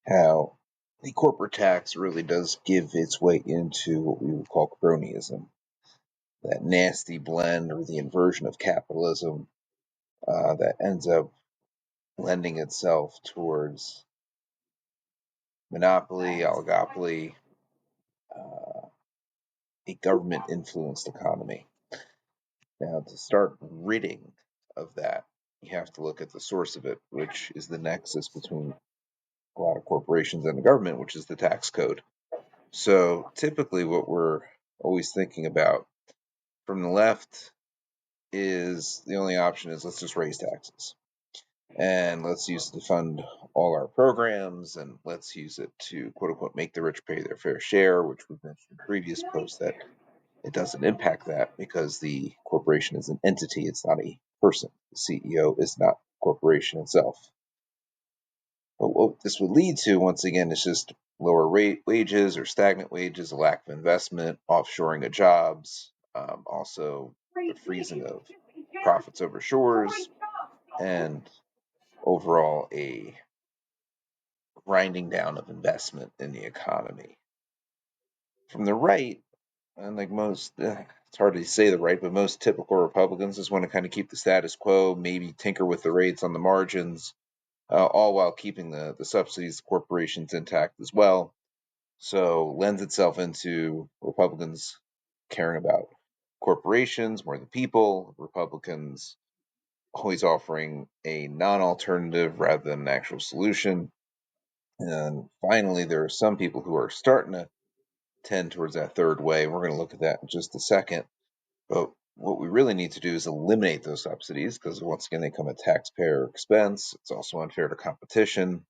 how the corporate tax really does give its way into what we would call cronyism, that nasty blend or the inversion of capitalism that ends up lending itself towards monopoly, oligopoly, uh, a government influenced economy. Now, to start ridding of that, you have to look at the source of it, which is the nexus between a lot of corporations and the government, which is the tax code. So typically, what we're always thinking about from the left is the only option is let's just raise taxes and let's use it to fund all our programs and let's use it to quote unquote make the rich pay their fair share, which we've mentioned in previous posts that it doesn't impact that because the corporation is an entity, it's not a person. The CEO is not a corporation itself. But what this would lead to, once again, is just lower wages or stagnant wages, a lack of investment, offshoring of jobs, also the freezing of profits over shores, and overall a grinding down of investment in the economy. From the right, and like most, it's hard to say the right, but most typical Republicans just want to kind of keep the status quo, maybe tinker with the rates on the margins, all while keeping the subsidies to corporations intact as well. So lends itself into Republicans caring about corporations more than people, Republicans always offering a non-alternative rather than an actual solution. And finally, there are some people who are starting to tend towards that third way. We're going to look at that in just a second. But what we really need to do is eliminate those subsidies because, once again, they come at taxpayer expense. It's also unfair to competition.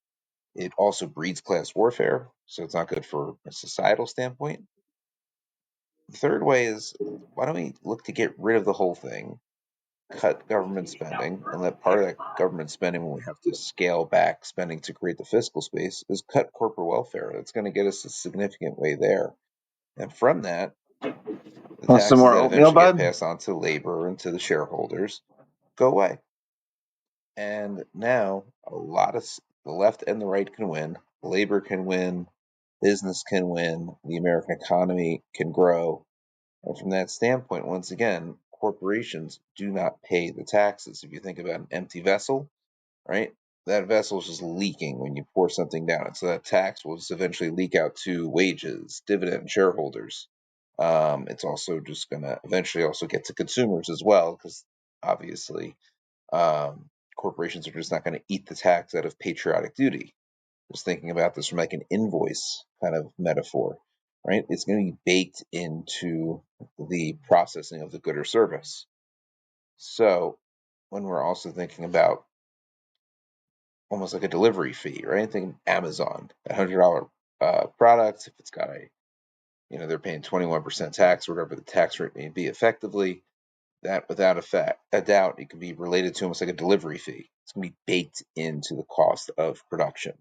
It also breeds class warfare, so it's not good for a societal standpoint. The third way is why don't we look to get rid of the whole thing, cut government spending, and let part of that government spending when we have to scale back spending to create the fiscal space is cut corporate welfare. That's going to get us a significant way there. And from that, the Want some taxes more that oatmeal, eventually get bud? passed on to labor and to the shareholders go away. And now the left and the right can win. Labor can win, business can win, the American economy can grow. And from that standpoint, once again, corporations do not pay the taxes. If you think about an empty vessel, right? That vessel is just leaking when you pour something down it. So that tax will just eventually leak out to wages, dividend, shareholders. It's also just going to eventually also get to consumers as well, because obviously corporations are just not going to eat the tax out of patriotic duty. Just thinking about this from like an invoice kind of metaphor, right? It's going to be baked into the processing of the good or service. So when we're also thinking about almost like a delivery fee, right? Think Amazon, $100 product. If it's got they're paying 21% tax, or whatever the tax rate may be effectively. That without a doubt, it can be related to almost like a delivery fee. It's going to be baked into the cost of production.